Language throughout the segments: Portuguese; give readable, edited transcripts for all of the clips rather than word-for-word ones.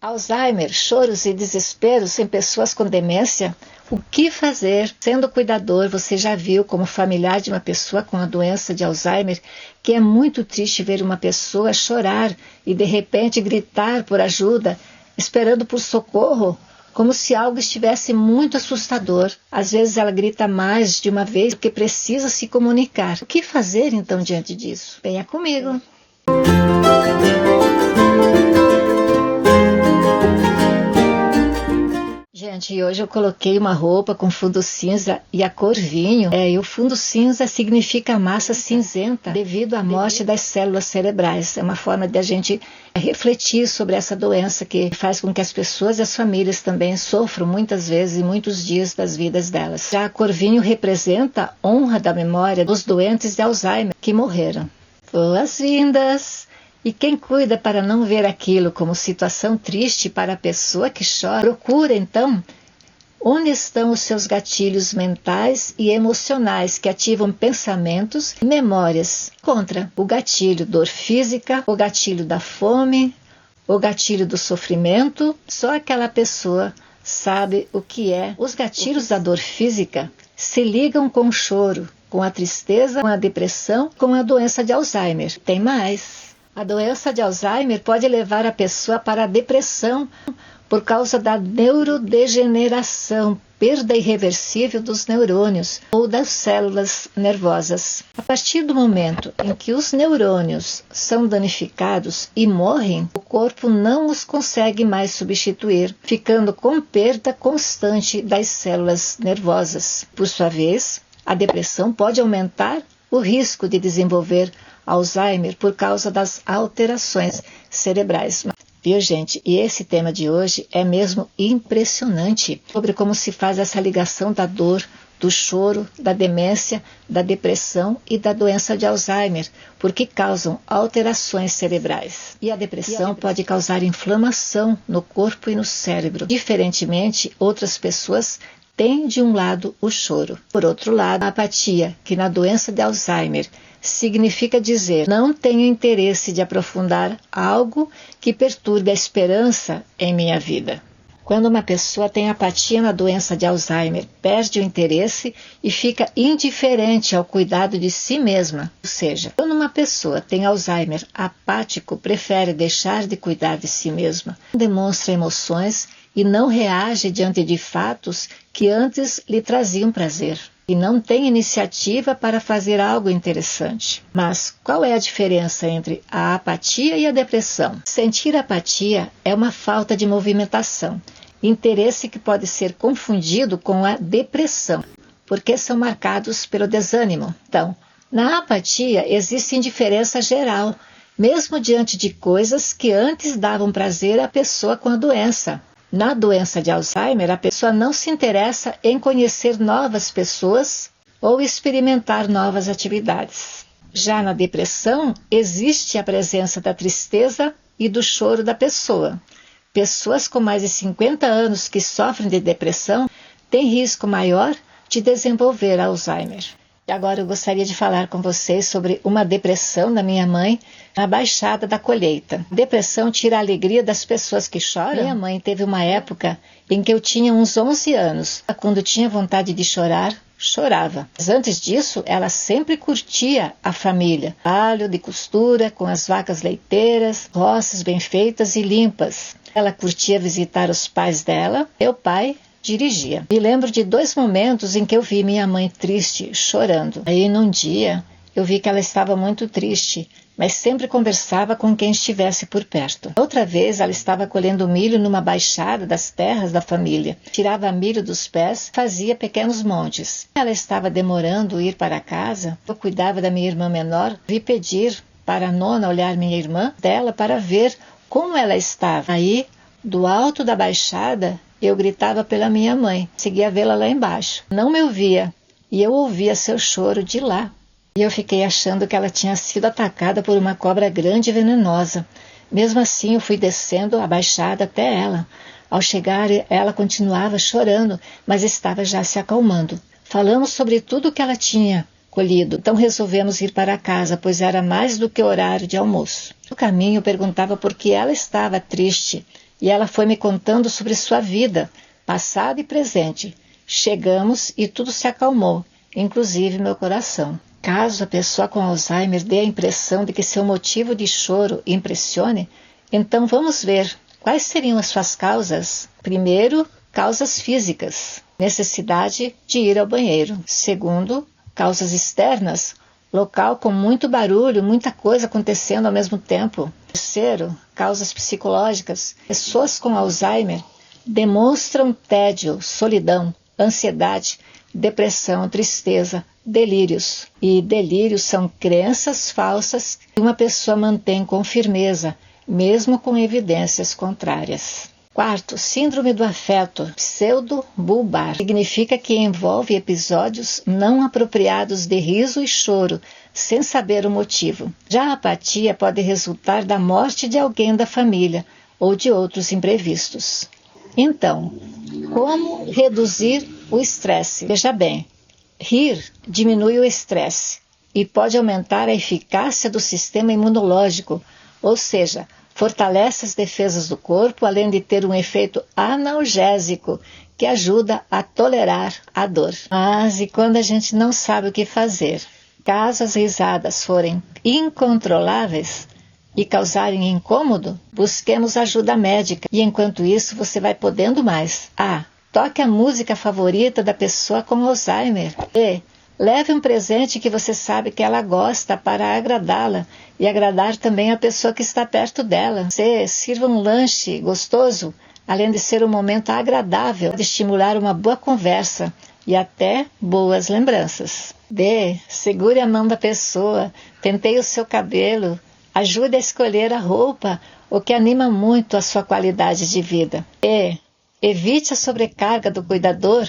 Alzheimer, choros e desesperos em pessoas com demência. O que fazer? Sendo cuidador, você já viu como familiar de uma pessoa com a doença de Alzheimer que é muito triste ver uma pessoa chorar e de repente gritar por ajuda, esperando por socorro, como se algo estivesse muito assustador. Às vezes ela grita mais de uma vez porque precisa se comunicar. O que fazer então diante disso? Venha comigo. Gente, hoje eu coloquei uma roupa com fundo cinza e a cor vinho. E o fundo cinza significa massa cinzenta devido à morte das células cerebrais. É uma forma de a gente refletir sobre essa doença que faz com que as pessoas e as famílias também sofram muitas vezes e muitos dias das vidas delas. Já a cor vinho representa a honra da memória dos doentes de Alzheimer que morreram. Boas-vindas! E quem cuida para não ver aquilo como situação triste para a pessoa que chora, procura então onde estão os seus gatilhos mentais e emocionais que ativam pensamentos e memórias contra o gatilho dor física, o gatilho da fome, o gatilho do sofrimento. Só aquela pessoa sabe o que é. Os gatilhos da dor física se ligam com o choro, com a tristeza, com a depressão, com a doença de Alzheimer. Tem mais. A doença de Alzheimer pode levar a pessoa para a depressão por causa da neurodegeneração, perda irreversível dos neurônios ou das células nervosas. A partir do momento em que os neurônios são danificados e morrem, o corpo não os consegue mais substituir, ficando com perda constante das células nervosas. Por sua vez, a depressão pode aumentar o risco de desenvolver Alzheimer por causa das alterações cerebrais. Viu, gente? E esse tema de hoje é mesmo impressionante sobre como se faz essa ligação da dor, do choro, da demência, da depressão e da doença de Alzheimer, porque causam alterações cerebrais. E a depressão pode causar inflamação no corpo e no cérebro. Diferentemente, outras pessoas têm de um lado o choro. Por outro lado, a apatia, que na doença de Alzheimer significa dizer não tenho interesse de aprofundar algo que perturbe a esperança em minha vida. Quando uma pessoa tem apatia na doença de Alzheimer, perde o interesse e fica indiferente ao cuidado de si mesma. Ou seja, quando uma pessoa tem Alzheimer apático, prefere deixar de cuidar de si mesma, demonstra emoções e não reage diante de fatos que antes lhe traziam prazer. E não tem iniciativa para fazer algo interessante. Mas qual é a diferença entre a apatia e a depressão? Sentir apatia é uma falta de movimentação, interesse que pode ser confundido com a depressão, porque são marcados pelo desânimo. Então, na apatia existe indiferença geral, mesmo diante de coisas que antes davam prazer à pessoa com a doença. Na doença de Alzheimer, a pessoa não se interessa em conhecer novas pessoas ou experimentar novas atividades. Já na depressão, existe a presença da tristeza e do choro da pessoa. Pessoas com mais de 50 anos que sofrem de depressão têm risco maior de desenvolver Alzheimer. E agora eu gostaria de falar com vocês sobre uma depressão da minha mãe na Baixada da Colheita. Depressão tira a alegria das pessoas que choram. Minha mãe teve uma época em que eu tinha uns 11 anos. Quando tinha vontade de chorar, chorava. Mas antes disso, ela sempre curtia a família. Trabalho de costura, com as vacas leiteiras, roças bem feitas e limpas. Ela curtia visitar os pais dela. Meu pai dirigia. Me lembro de 2 momentos em que eu vi minha mãe triste, chorando. Aí, num dia, eu vi que ela estava muito triste, mas sempre conversava com quem estivesse por perto. Outra vez, ela estava colhendo milho numa baixada das terras da família. Tirava milho dos pés, fazia pequenos montes. Ela estava demorando ir para casa. Eu cuidava da minha irmã menor. Vi pedir para a nona olhar minha irmã dela para ver como ela estava. Aí, do alto da baixada, eu gritava pela minha mãe, seguia vê-la lá embaixo. Não me ouvia, e eu ouvia seu choro de lá. E eu fiquei achando que ela tinha sido atacada por uma cobra grande e venenosa. Mesmo assim, eu fui descendo a baixada até ela. Ao chegar, ela continuava chorando, mas estava já se acalmando. Falamos sobre tudo o que ela tinha colhido, então resolvemos ir para casa, pois era mais do que horário de almoço. No caminho, eu perguntava por que ela estava triste. e ela foi me contando sobre sua vida, passado e presente. Chegamos e tudo se acalmou, inclusive meu coração. Caso a pessoa com Alzheimer dê a impressão de que seu motivo de choro impressione, então vamos ver quais seriam as suas causas. Primeiro, causas físicas, necessidade de ir ao banheiro. Segundo, causas externas, local com muito barulho, muita coisa acontecendo ao mesmo tempo. Terceiro, causas psicológicas. Pessoas com Alzheimer demonstram tédio, solidão, ansiedade, depressão, tristeza, delírios. E delírios são crenças falsas que uma pessoa mantém com firmeza, mesmo com evidências contrárias. Quarto, síndrome do afeto pseudo-bulbar. Significa que envolve episódios não apropriados de riso e choro, sem saber o motivo. Já a apatia pode resultar da morte de alguém da família ou de outros imprevistos. Então, como reduzir o estresse? Veja bem, rir diminui o estresse e pode aumentar a eficácia do sistema imunológico, ou seja, fortalece as defesas do corpo, além de ter um efeito analgésico que ajuda a tolerar a dor. Mas e quando a gente não sabe o que fazer? Caso as risadas forem incontroláveis e causarem incômodo, busquemos ajuda médica. E enquanto isso, você vai podendo mais. A. Toque a música favorita da pessoa com Alzheimer. B. Leve um presente que você sabe que ela gosta para agradá-la e agradar também a pessoa que está perto dela. C. Sirva um lanche gostoso, além de ser um momento agradável, de estimular uma boa conversa e até boas lembranças. D. Segure a mão da pessoa, penteie o seu cabelo, ajude a escolher a roupa, o que anima muito a sua qualidade de vida. E. Evite a sobrecarga do cuidador.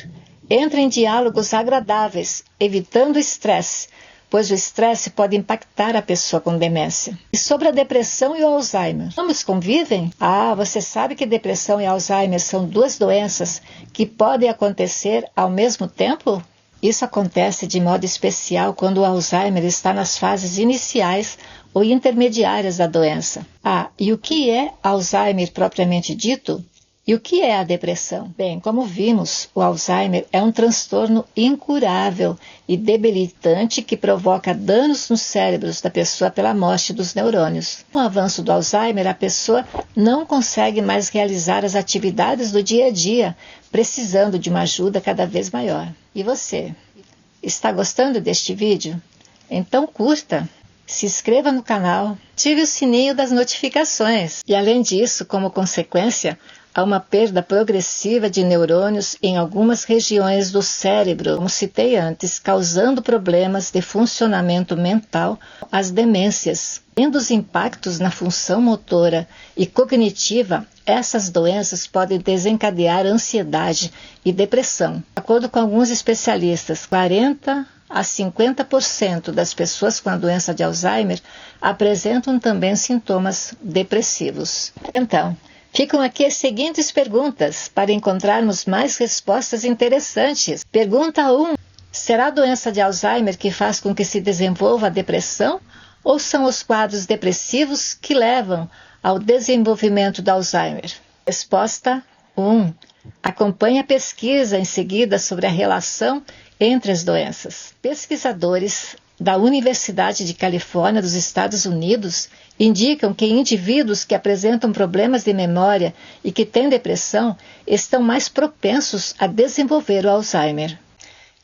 Entre em diálogos agradáveis, evitando o estresse, pois o estresse pode impactar a pessoa com demência. E sobre a depressão e o Alzheimer? Ambos convivem? Você sabe que depressão e Alzheimer são duas doenças que podem acontecer ao mesmo tempo? Isso acontece de modo especial quando o Alzheimer está nas fases iniciais ou intermediárias da doença. E o que é Alzheimer propriamente dito? E o que é a depressão? Bem, como vimos, o Alzheimer é um transtorno incurável e debilitante que provoca danos nos cérebros da pessoa pela morte dos neurônios. Com o avanço do Alzheimer, a pessoa não consegue mais realizar as atividades do dia a dia, precisando de uma ajuda cada vez maior. E você? Está gostando deste vídeo? Então curta! Se inscreva no canal, ative o sininho das notificações. E além disso, como consequência, há uma perda progressiva de neurônios em algumas regiões do cérebro, como citei antes, causando problemas de funcionamento mental, as demências. Tendo os impactos na função motora e cognitiva, essas doenças podem desencadear ansiedade e depressão. De acordo com alguns especialistas, 40% a 50% das pessoas com a doença de Alzheimer apresentam também sintomas depressivos. Então, ficam aqui as seguintes perguntas para encontrarmos mais respostas interessantes. Pergunta 1. Será a doença de Alzheimer que faz com que se desenvolva a depressão? Ou são os quadros depressivos que levam ao desenvolvimento do Alzheimer? Resposta 1. Acompanhe a pesquisa em seguida sobre a relação entre as doenças. Pesquisadores da Universidade de Califórnia dos Estados Unidos indicam que indivíduos que apresentam problemas de memória e que têm depressão estão mais propensos a desenvolver o Alzheimer.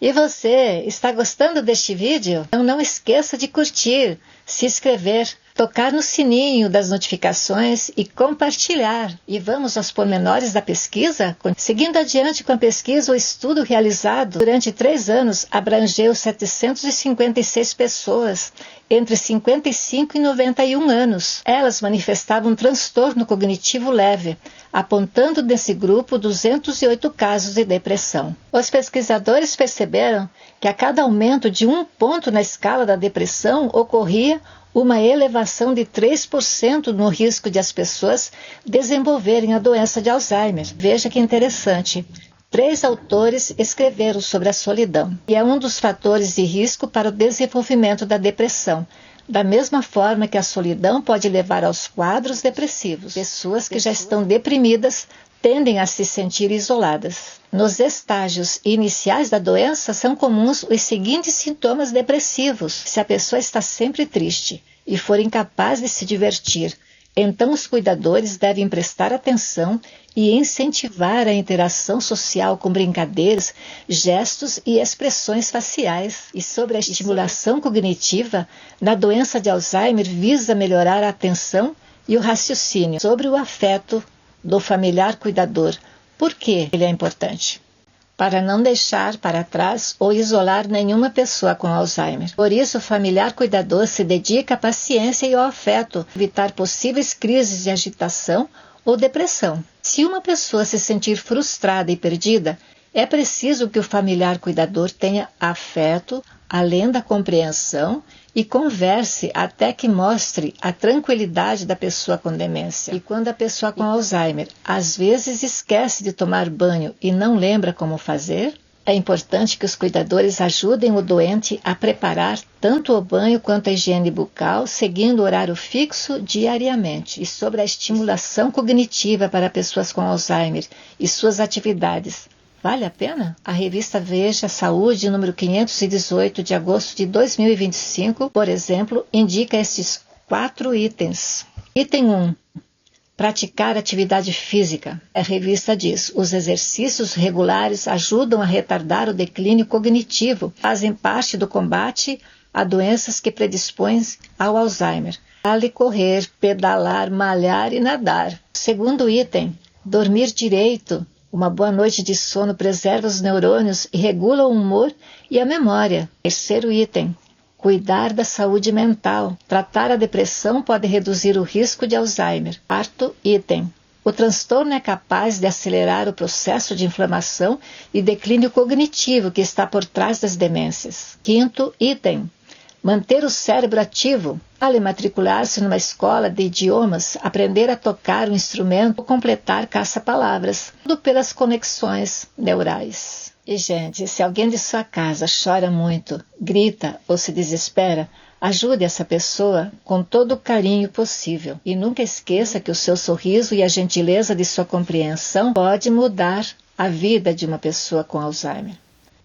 E você, está gostando deste vídeo? Então não esqueça de curtir, se inscrever, tocar no sininho das notificações e compartilhar. E vamos aos pormenores da pesquisa? Seguindo adiante com a pesquisa, o estudo realizado durante 3 anos abrangeu 756 pessoas entre 55 e 91 anos. Elas manifestavam um transtorno cognitivo leve, apontando nesse grupo 208 casos de depressão. Os pesquisadores perceberam que a cada aumento de 1 ponto na escala da depressão ocorria uma elevação de 3% no risco de as pessoas desenvolverem a doença de Alzheimer. Veja que interessante. 3 autores escreveram sobre a solidão, e é um dos fatores de risco para o desenvolvimento da depressão, Da mesma forma que a solidão pode levar aos quadros depressivos. Pessoas que já estão deprimidas tendem a se sentir isoladas. Nos estágios iniciais da doença são comuns os seguintes sintomas depressivos. Se a pessoa está sempre triste e for incapaz de se divertir, então os cuidadores devem prestar atenção e incentivar a interação social com brincadeiras, gestos e expressões faciais. E sobre a estimulação cognitiva, na doença de Alzheimer visa melhorar a atenção e o raciocínio sobre o afeto do familiar cuidador. Por que ele é importante? Para não deixar para trás ou isolar nenhuma pessoa com Alzheimer. Por isso, o familiar cuidador se dedica à paciência e ao afeto, evitar possíveis crises de agitação ou depressão. Se uma pessoa se sentir frustrada e perdida, é preciso que o familiar cuidador tenha afeto, além da compreensão, e converse até que mostre a tranquilidade da pessoa com demência. E quando a pessoa com Alzheimer às vezes esquece de tomar banho e não lembra como fazer, é importante que os cuidadores ajudem o doente a preparar tanto o banho quanto a higiene bucal, seguindo o horário fixo diariamente. E sobre a estimulação cognitiva para pessoas com Alzheimer e suas atividades, vale a pena? A revista Veja Saúde, número 518, de agosto de 2025, por exemplo, indica estes 4 itens. Item 1. Praticar atividade física. A revista diz: os exercícios regulares ajudam a retardar o declínio cognitivo, fazem parte do combate a doenças que predispõem ao Alzheimer. Vale correr, pedalar, malhar e nadar. Segundo item, dormir direito. Uma boa noite de sono preserva os neurônios e regula o humor e a memória. Terceiro item, cuidar da saúde mental. Tratar a depressão pode reduzir o risco de Alzheimer. Quarto item, o transtorno é capaz de acelerar o processo de inflamação e declínio cognitivo que está por trás das demências. Quinto item, manter o cérebro ativo. Vale matricular-se numa escola de idiomas, aprender a tocar um instrumento ou completar caça-palavras, tudo pelas conexões neurais. E, gente, se alguém de sua casa chora muito, grita ou se desespera, ajude essa pessoa com todo o carinho possível. E nunca esqueça que o seu sorriso e a gentileza de sua compreensão pode mudar a vida de uma pessoa com Alzheimer.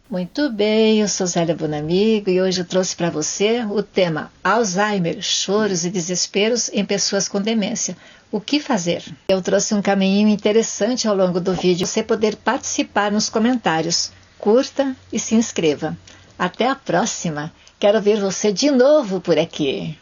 Muito bem, eu sou Zélia Bonamigo e hoje eu trouxe para você o tema Alzheimer, choros e desesperos em pessoas com demência. O que fazer? Eu trouxe um caminho interessante ao longo do vídeo, você poder participar nos comentários. Curta e se inscreva. Até a próxima. Quero ver você de novo por aqui.